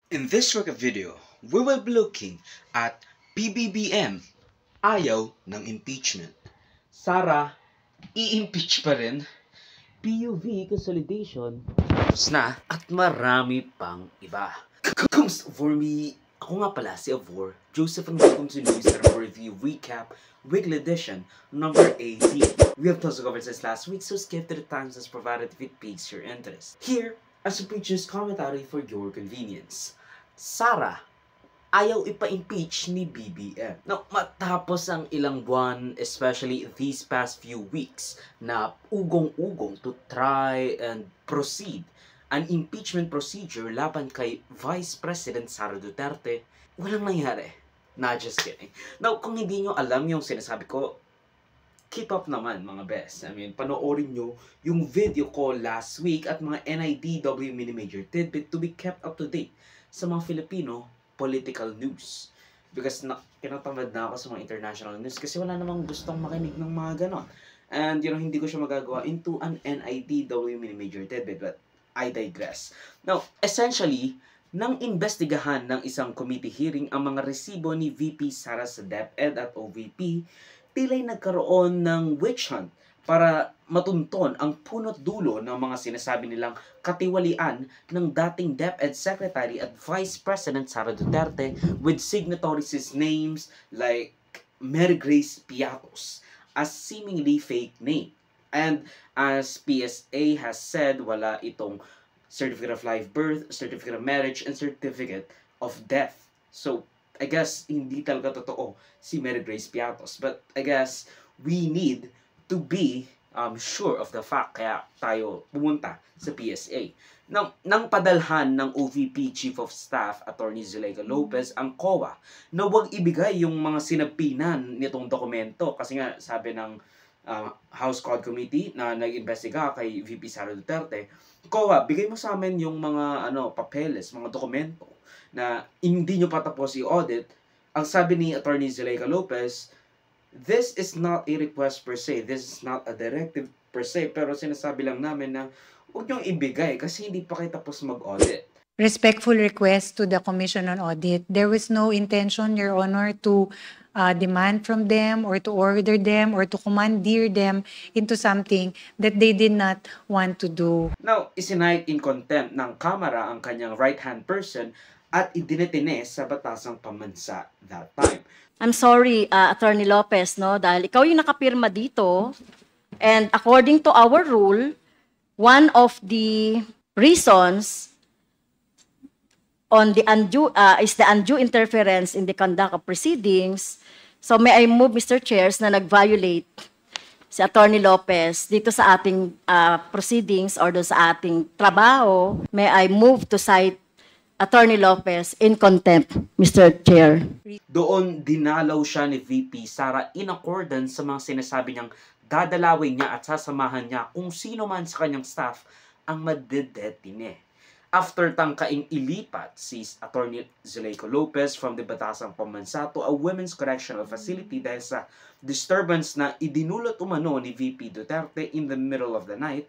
In this record video, we will be looking at PBBM, ayaw ng impeachment. Sara, i-impeach pa rin. PUV consolidation, tapos na, at marami pang iba. For me, ako nga pala si Avor, Joseph, and welcome to News and Review Recap, Weekly Edition, number 18. We have also covered this last week, so skip to the times as provided if it piques your interest. Here, as a preacher's commentary for your convenience. Sara, ayaw ipa-impeach ni BBM. Now, matapos ang ilang buwan, especially these past few weeks, na ugong-ugong to try and proceed an impeachment procedure laban kay Vice President Sara Duterte, walang nangyari. Nah, just kidding. Now, kung hindi nyo alam yung sinasabi ko, keep up naman mga best. I mean, panoorin nyo yung video ko last week at mga NIDW Mini Major Tidbit to be kept up to date sa mga Filipino political news. Because tinatamad na ako sa mga international news kasi wala namang gustong makinig ng mga ganon. And hindi ko siya magagawa into an NIDW Mini Major Tidbit, but I digress. Now, essentially, nang investigahan ng isang committee hearing ang mga resibo ni VP Sara sa DepEd at OVP, tila'y nagkaroon ng witch hunt para matunton ang punot dulo ng mga sinasabi nilang katiwalian ng dating DepEd Secretary at Vice President Sara Duterte with signatories' names like Mary Grace Piatos, a seemingly fake name. And as PSA has said, wala itong certificate of live birth, certificate of marriage, and certificate of death. So, I guess hindi talaga totoo si Mary Grace Piatos. But I guess we need to be sure of the fact, kaya tayo pumunta sa PSA. Nang padalhan ng OVP Chief of Staff Attorney Zuleika Lopez ang COA na huwag ibigay yung mga sinabinan nitong dokumento kasi nga sabi ng House Code Committee na nag-investiga kay VP Sara Duterte, COA, bigay mo sa amin yung mga papeles, mga dokumento na hindi nyo patapos i-audit. Ang sabi ni Attorney Zuleika Lopez, this is not a request per se, this is not a directive per se, pero sinasabi lang namin na huwag nyo ibigay kasi hindi pa kayo tapos mag-audit. Respectful request to the Commission on Audit. There was no intention, Your Honor, to demand from them or to order them or to commandeer them into something that they did not want to do. Now, isinight in contempt ng Kamara ang kanyang right-hand person at idinetine sa batasang pamansa that time. I'm sorry, Attorney Lopez, no, dahil ikaw yung nakapirma dito, and according to our rule, one of the reasons on the undue is the undue interference in the conduct of proceedings. So may I move, Mr. Chairs, na nag-violate si Attorney Lopez dito sa ating proceedings or do sa ating trabaho. May I move to cite Attorney Lopez in contempt, Mr. Chair. Doon dinalaw siya ni VP Sara in accordance sa mga sinasabi niyang dadalawin niya at sasamahan niya kung sino man sa kanyang staff ang madedetine. After tangkaing ilipat si Attorney Zuleika Lopez from the Batasang Pamansa to a women's correctional facility dahil sa disturbance na idinulot umano ni VP Duterte in the middle of the night,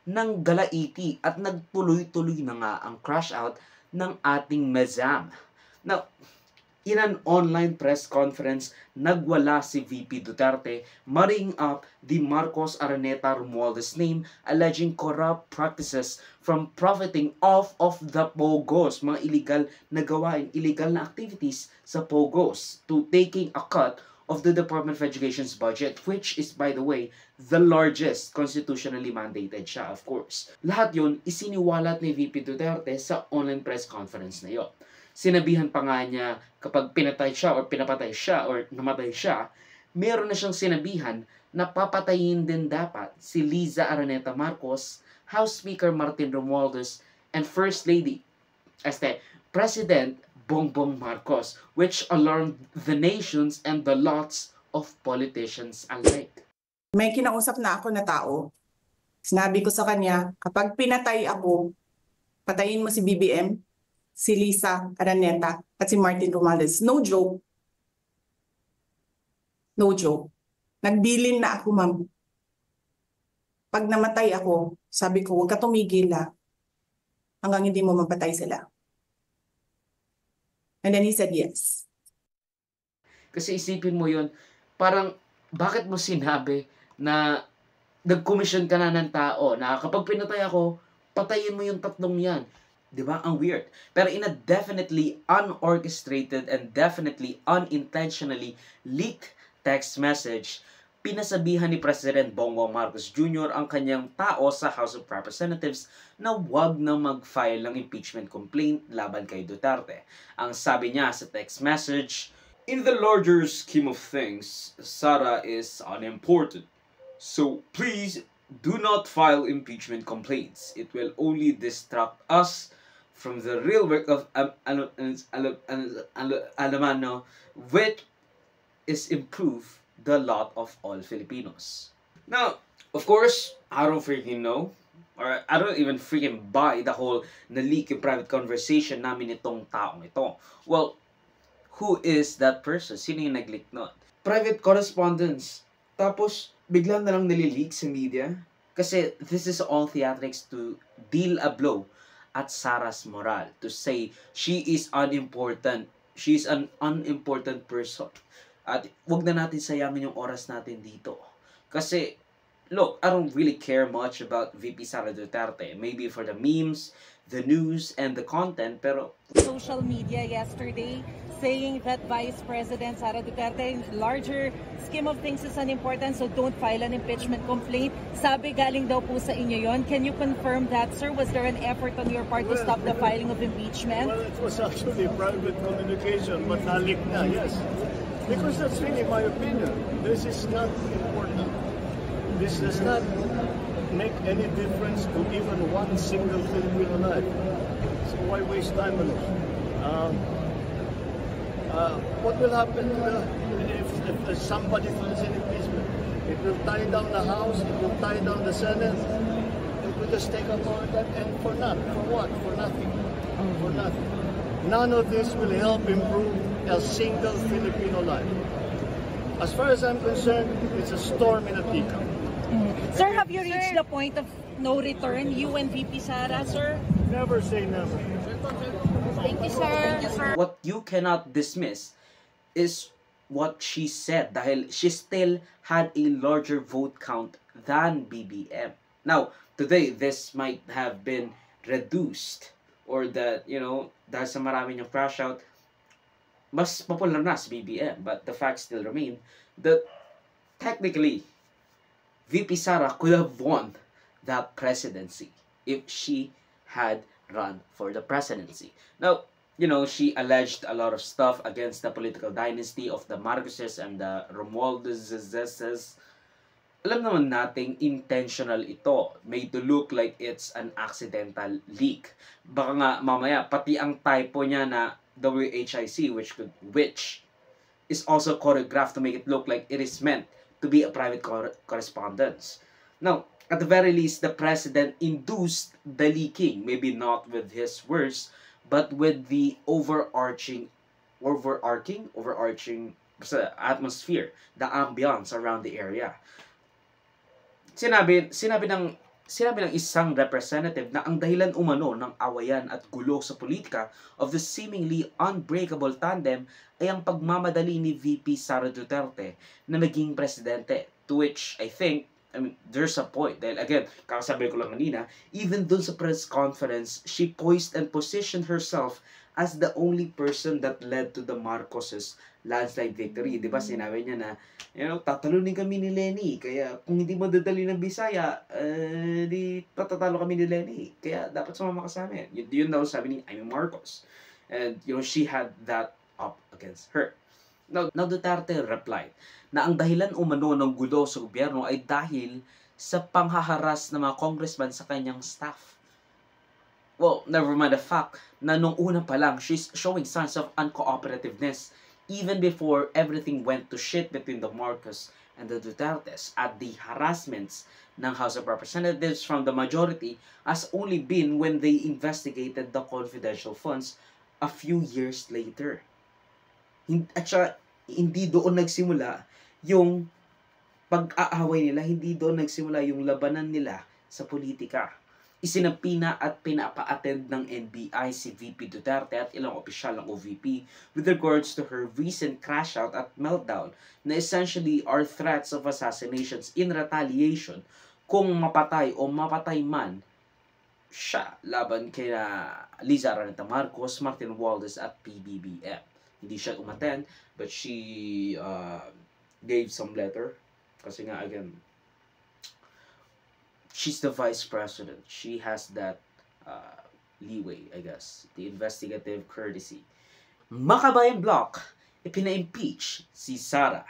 nang galaiti at nagtuloy-tuloy na nga ang crash out ng ating Mezam. Now, in an online press conference, nagwala si VP Duterte, marrying up the Marcos Araneta Romualdez name, alleging corrupt practices from profiting off of the POGOs, mga illegal na gawain, illegal na activities sa POGOs, to taking a cut of the Department of Education's budget, which is, by the way, the largest constitutionally mandated siya, of course. Lahat yun, isiniwalat ni VP Duterte sa online press conference na yun. Sinabihan pa nga niya kapag pinatay siya or pinapatay siya or namatay siya, meron na siyang sinabihan na papatayin din dapat si Liza Araneta Marcos, House Speaker Martin Romualdez, and First Lady, President Bongbong Marcos, which alarmed the nations and the lots of politicians alike. May kinausap na ako na tao. Sinabi ko sa kanya, kapag pinatay ako, patayin mo si BBM, si Liza Araneta, at si Martin Romualdez. No joke. No joke. Nagbilin na ako, ma'am. Pag namatay ako, sabi ko, huwag ka tumigil hanggang hindi mo mapatay sila. And then he said yes. Kasi isipin mo yun, parang bakit mo sinabi na nag-commission ka na ng tao na kapag pinatay ako, patayin mo yung tatlong yan. Di ba? Ang weird. Pero in a definitely unorchestrated and definitely unintentionally leaked text message, pinasabihan ni President Bongbong Marcos Jr. ang kanyang tao sa House of Representatives na wag na mag-file ng impeachment complaint laban kay Duterte. Ang sabi niya sa text message, "In the larger scheme of things, Sara is unimportant. So please do not file impeachment complaints. It will only distract us from the real work of Alamano, which is improve the lot of all Filipinos." Now, of course, I don't freaking know, or I don't even freaking buy the whole na-leak yung private conversation namin itong taong ito. Well, who is that person? Sino yung nag-leak nun? Private correspondence. Tapos, bigla na lang nalileak sa media. Kasi this is all theatrics to deal a blow at Sara's moral. To say, she is unimportant. She is an unimportant person. At wag na natin sayangin yung oras natin dito. Kasi, look, I don't really care much about VP Sara Duterte. Maybe for the memes, the news, and the content, pero social media yesterday saying that Vice President Sara Duterte, in larger scheme of things, is unimportant, so don't file an impeachment complaint. Sabi galing daw po sa inyo yon. Can you confirm that, sir? Was there an effort on your part to stop the filing of impeachment? Well, it was actually private communication, but nalik na, yes. Because that's really my opinion. This is not important. This does not make any difference to even one single Filipino life. So why waste time on it? What will happen if somebody files an impeachment? It will tie down the House, it will tie down the Senate, it will just take up all that, and for nothing. For what? For nothing. For nothing. None of this will help improve a single Filipino life. As far as I'm concerned, it's a storm in a teacup. Sir, have you reached the point of no return, you and VP Sara, sir? Never say never. Thank you, sir. Thank you, sir. what you cannot dismiss is what she said dahil she still had a larger vote count than BBM. Now, today, this might have been reduced or that, dahil sa marami niyang crash out, mas popular na si BBM. But the fact still remain that technically, VP Sara could have won that presidency if she had run for the presidency. Now, she alleged a lot of stuff against the political dynasty of the Marcoses and the Romualdez. Alam naman nating intentional ito, made to look like it's an accidental leak. Baka nga mamaya, pati ang typo niya na WHIC, which is also choreographed to make it look like it is meant to be a private correspondence. Now, at the very least, the president induced the leaking, maybe not with his words, but with the overarching atmosphere, the ambiance around the area. Sinabi ng isang representative na ang dahilan umano ng awayan at gulo sa politika of the seemingly unbreakable tandem ay ang pagmamadali ni VP Sara Duterte na maging presidente. To which I think, there's a point. Dahil again, kakasabi ko lang kanina, even dun sa press conference, she poised and positioned herself as the only person that led to the Marcoses landslide victory. Diba sinabi niya na, tatalunin kami ni Lenny. Kaya kung hindi mo dadali ng Bisaya, di patatalo kami ni Lenny. Kaya dapat sumama ka sa amin. Yun daw sabi ni Amy Marcos. And she had that up against her. Now Duterte replied na ang dahilan umano ng gulo sa gobyerno ay dahil sa panghaharas ng mga congressman sa kanyang staff. Well, never mind the fact na nung una pa lang, she's showing signs of uncooperativeness even before everything went to shit between the Marcos and the Dutertes. At the harassments ng House of Representatives from the majority has only been when they investigated the confidential funds a few years later. At saka, hindi doon nagsimula yung pag-aaway nila, hindi doon nagsimula yung labanan nila sa politika. Isinampina at pinapa-attend ng NBI si VP Duterte at ilang opisyal ng OVP with regards to her recent crash out at meltdown na essentially are threats of assassinations in retaliation kung mapatay o mapatay man siya laban kina Liza Araneta Marcos, Martin Romualdez at PBBM. Hindi siya umattend but she gave some letter kasi nga again she's the vice president. She has that leeway, I guess. The investigative courtesy. Makabayan Block, ipina-impeach si Sara.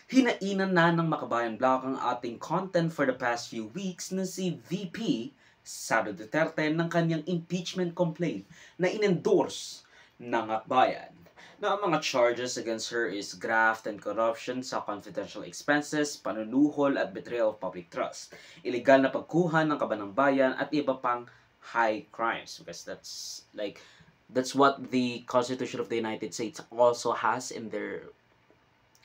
Hinainan na ng Makabayan Block ang ating content for the past few weeks na si VP Sara Duterte ng kanyang impeachment complaint na inendorse ng Akbayan. Na ang mga charges against her is graft and corruption sa confidential expenses, panunuhol at betrayal of public trust, illegal na pagkuha ng kaban ng bayan at iba pang high crimes. Because that's what the Constitution of the United States also has in their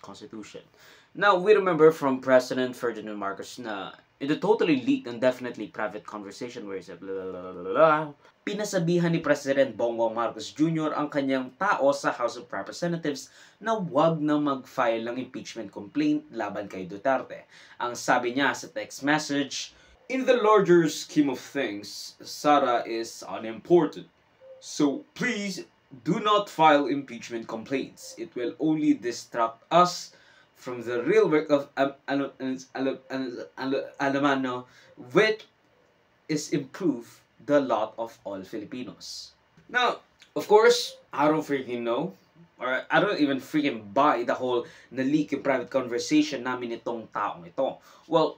Constitution. Now, we remember from President Ferdinand Marcos na in the totally leaked and definitely private conversation where he said, blah, blah, blah, blah, blah, pinasabihan ni President Bongbong Marcos Jr. ang kanyang tao sa House of Representatives na wag na mag-file ng impeachment complaint laban kay Duterte. Ang sabi niya sa text message, "In the larger scheme of things, Sara is unimportant. So please do not file impeachment complaints. It will only distract us from the real work of Alamano, which is improve the lot of all Filipinos." Now, of course, I don't freaking know, or I don't even freaking buy the whole na-leak yung private conversation namin itong taong ito. Well,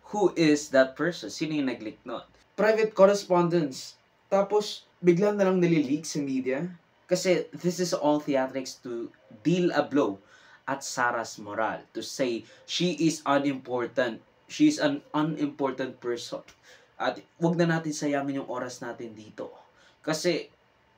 who is that person? Sino yung nag-leak nun? Private correspondence. Tapos, bigla na lang nalileak sa media. Kasi this is all theatrics to deal a blow at Sara's moral, to say she is unimportant. She is an unimportant person. At wag na natin sayangin yung oras natin dito. Kasi,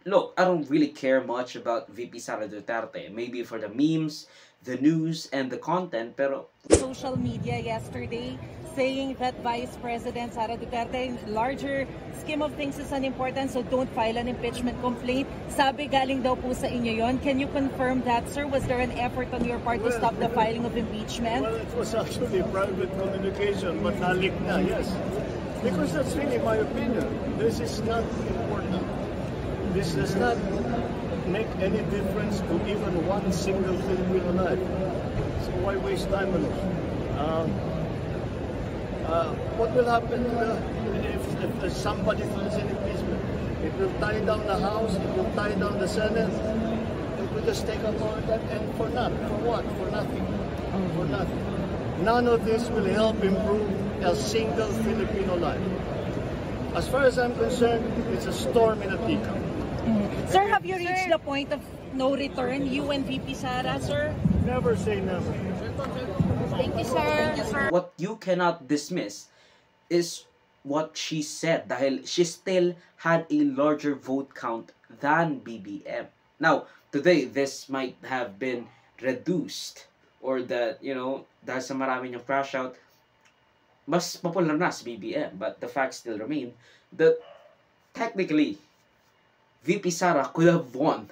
look, I don't really care much about VP Sara Duterte. Maybe for the memes, the news, and the content, pero social media yesterday saying that Vice President Sara Duterte, larger scheme of things is unimportant, so don't file an impeachment complaint. Sabi galing daw po sa inyo yon. Can you confirm that, sir? Was there an effort on your part to stop the filing of impeachment? Well, it was actually private communication, but nalik na, yes. Because that's really my opinion. This is not important. This does not make any difference to even one single Filipino life. So why waste time on it? What will happen if somebody files an impeachment? It will tie down the House, it will tie down the Senate, it will just take up all that, and for nothing. For what? For nothing. For nothing. None of this will help improve a single Filipino life. As far as I'm concerned, it's a storm in a teacup. Sir, have you reached the point of no return, you and VP Sara, sir? Never say never. Thank you, sir. what you cannot dismiss is what she said dahil she still had a larger vote count than BBM. Now, today, this might have been reduced or that, dahil sa marami niyang crash out, mas popular na si BBM. But the fact still remain that technically, VP Sara could have won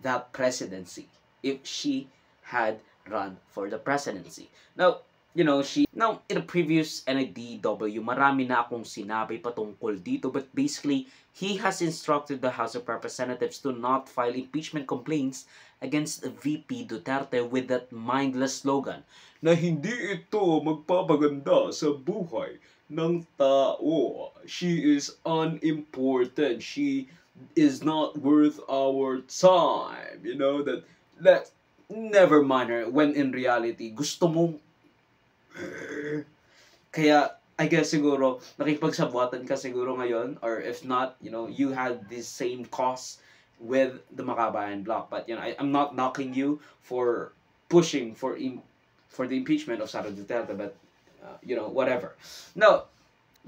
that presidency if she had run for the presidency. Now, in a previous NIDW, marami na akong sinabi patungkol dito, but basically, he has instructed the House of Representatives to not file impeachment complaints against VP Duterte with that mindless slogan na hindi ito magpapaganda sa buhay ng tao. She is unimportant. She is not worth our time. That never mind her when in reality, gusto mong kaya, I guess siguro, nakipagsabwatan ka siguro ngayon, or if not, you had this same cause with the Makabayan Block. But, I'm not knocking you for pushing for the impeachment of Sara Duterte, but, whatever. Now,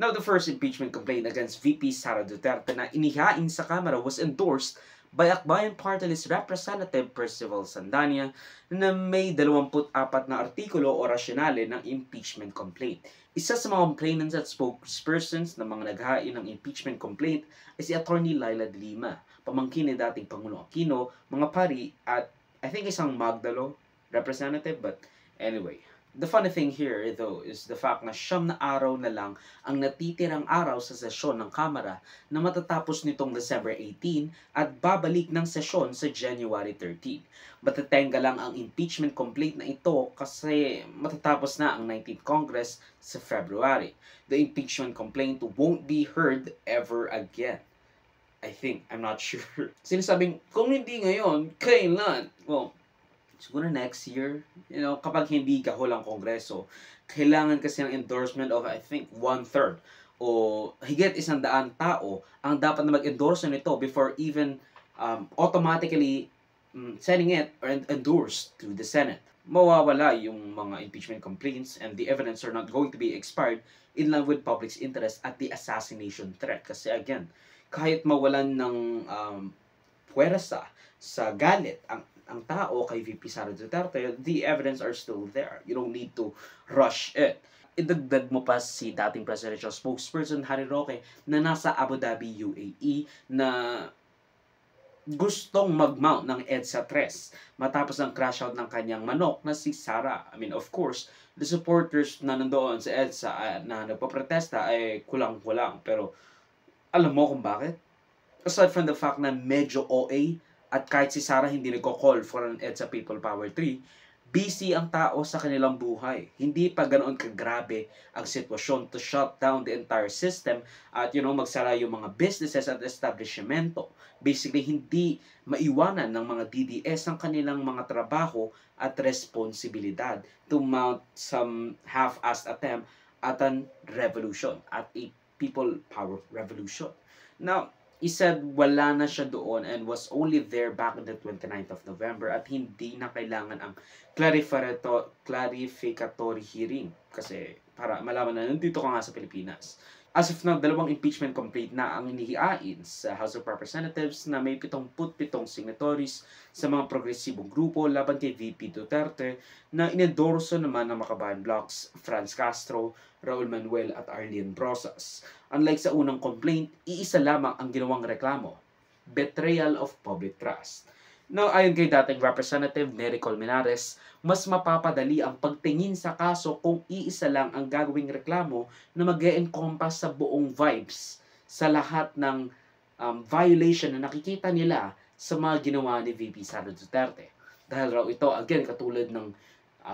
the first impeachment complaint against VP Sara Duterte na inihain sa Kamara was endorsed by Akbayan Party List Representative Percival Sandania na may 24 na artikulo o rasyonale ng impeachment complaint. Isa sa mga complainants at spokespersons na mga naghain ng impeachment complaint ay si Attorney Laila de Lima, pamangkin ni dating Pangulong Aquino, mga pari at I think isang Magdalo representative, but anyway. The funny thing here, though, is the fact na 9 na araw na lang ang natitirang araw sa sesyon ng Kamara na matatapos nitong December 18 at babalik ng sesyon sa January 13. Matatenga lang ang impeachment complaint na ito kasi matatapos na ang 19th Congress sa February. The impeachment complaint won't be heard ever again. I think, I'm not sure. Sinasabing, kung hindi ngayon, kailan? Well, siguro next year, kapag hindi gahol ang Kongreso, kailangan kasi ng endorsement of, I think, 1/3 o higit 100 tao ang dapat na mag-endorse nito before even automatically sending it or endorsed to the Senate. Mawawala yung mga impeachment complaints and the evidence are not going to be expired in line with public's interest at the assassination threat. Kasi again, kahit mawalan ng puwersa sa galit ang tao kay VP Sara Duterte, the evidence are still there. You don't need to rush it. Idagdag mo pa si dating presidential spokesperson Harry Roque na nasa Abu Dhabi, UAE, na gustong mag-mount ng EDSA 3 matapos ang crash out ng kanyang manok na si Sara. I mean, of course, the supporters na nandoon sa EDSA na nagpaprotesta ay kulang-kulang. Pero alam mo kung bakit? Aside from the fact na medyo OA at kahit si Sara hindi nagko-call for an EDSA People Power 3, busy ang tao sa kanilang buhay. Hindi pa ganoon kagrabe ang sitwasyon to shut down the entire system at magsara yung mga businesses at establishmento. Basically, hindi maiwanan ng mga DDS ang kanilang mga trabaho at responsibilidad to mount some half-assed attempt at an revolution, at a people power revolution. Now, he said wala na siya doon and was only there back on the 29th of November at hindi na kailangan ang clarificatory hearing kasi para malaman na nandito ka nga sa Pilipinas. As of now, 2 impeachment complaint na ang inihiain sa House of Representatives na may 77 signatories sa mga progresibong grupo laban kay VP Duterte na inendorso naman ng Makabayan Blocs, Franz Castro, Raul Manuel at Arlene Brosas. Unlike sa unang complaint, iisa lamang ang ginawang reklamo, betrayal of public trust. Now, ayon kay dating Representative Nery Colmenares, mas mapapadali ang pagtingin sa kaso kung iisa lang ang gagawing reklamo na mag-e-encompass sa buong vibes sa lahat ng violation na nakikita nila sa mga ginawa ni VP Sara Duterte. Dahil raw ito, again, katulad ng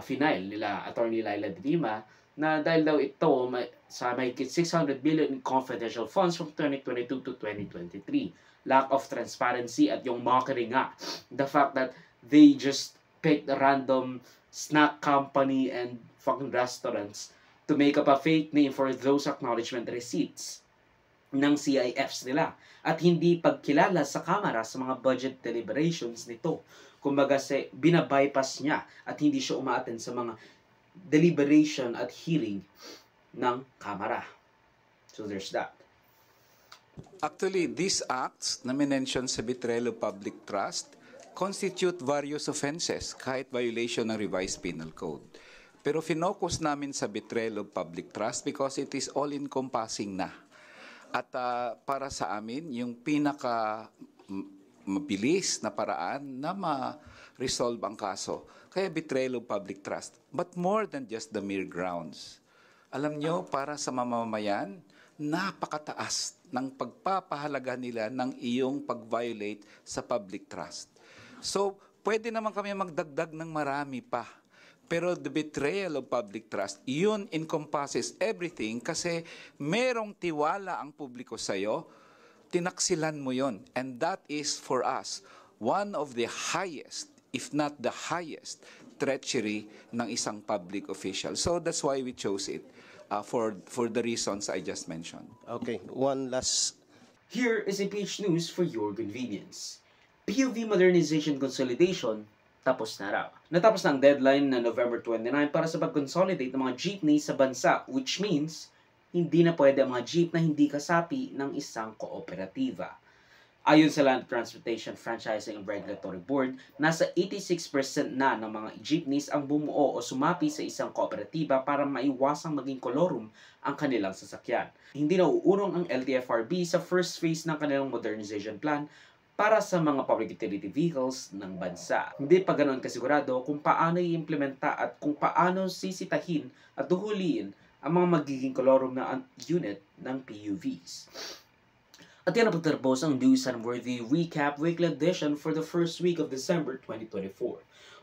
final nila Attorney Laila de Lima, na dahil daw ito sa mahigit 600 billion in confidential funds from 2022 to 2023. Lack of transparency at yung mockery nga. The fact that they just picked a random snack company and fucking restaurants to make up a fake name for those acknowledgement receipts ng CIFs nila. At hindi pagkilala sa Kamara sa mga budget deliberations nito. Kumbaga binabypass niya at hindi siya umaattend sa mga deliberation at hearing ng Kamara. So there's that. Actually, these acts na minention sa betrayal of public trust constitute various offenses, kahit violation ng revised penal code. Pero finokus namin sa betrayal of public trust because it is all-encompassing na. At para sa amin, yung pinaka mabilis na paraan na ma-resolve ang kaso, kaya betrayal of public trust. But more than just the mere grounds. Alam nyo, para sa mamamayan, napakataas ng pagpapahalaga nila ng iyong pag-violate sa public trust. So, pwede naman kami magdagdag ng marami pa. Pero the betrayal of public trust, yun encompasses everything kasi merong tiwala ang publiko sa'yo, tinaksilan mo yun. And that is for us, one of the highest, if not the highest, treachery ng isang public official. So that's why we chose it. For the reasons I just mentioned. Okay, one last. Here is a page news for your convenience. PUV Modernization Consolidation tapos na raw. Natapos na ang deadline na November 29 para sa pag-consolidate ng mga jeepney sa bansa, which means hindi na pwede ang mga jeep na hindi kasapi ng isang kooperatiba. Ayon sa Land Transportation Franchising and Regulatory Board, nasa 86% na ng mga jeepneys ang bumuo o sumapi sa isang kooperatiba para maiwasang maging kolorum ang kanilang sasakyan. Hindi nauurong ang LTFRB sa first phase ng kanilang modernization plan para sa mga public utility vehicles ng bansa. Hindi pa ganoon kasigurado kung paano i-implementa at kung paano sisitahin at duhuliin ang mga magiging kolorum na unit ng PUVs. At yan ang pagtatapos ang News and Worthy Recap Weekly Edition for the first week of December 2024.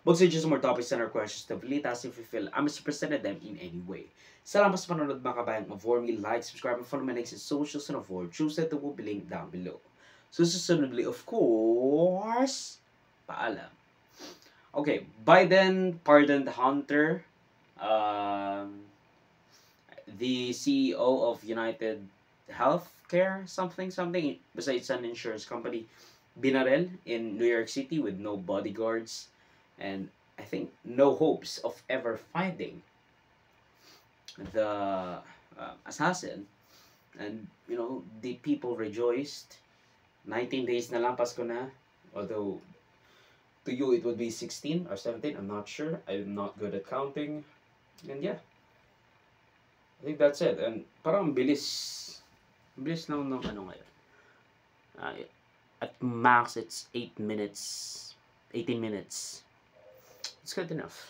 Mag-suggest more topics and our questions to Velitas if you feel I misrepresented them in any way. Salamat sa panonood mga kabayang. Avoid me, like, subscribe, and follow my links in socials and avoid choose that will be linked down below. So susunodly, of course, paalam. Okay, Biden pardoned Hunter, the CEO of United Healthcare, something. Besides an insurance company, binarel in New York City with no bodyguards, and I think no hopes of ever finding the assassin. And you know, the people rejoiced. 19 days na lang, Pasko na. Although to you it would be 16 or 17, I'm not sure. I'm not good at counting. And yeah, I think that's it. And parang bilis lang ng ano ngayon. At max, it's 18 minutes. It's good enough.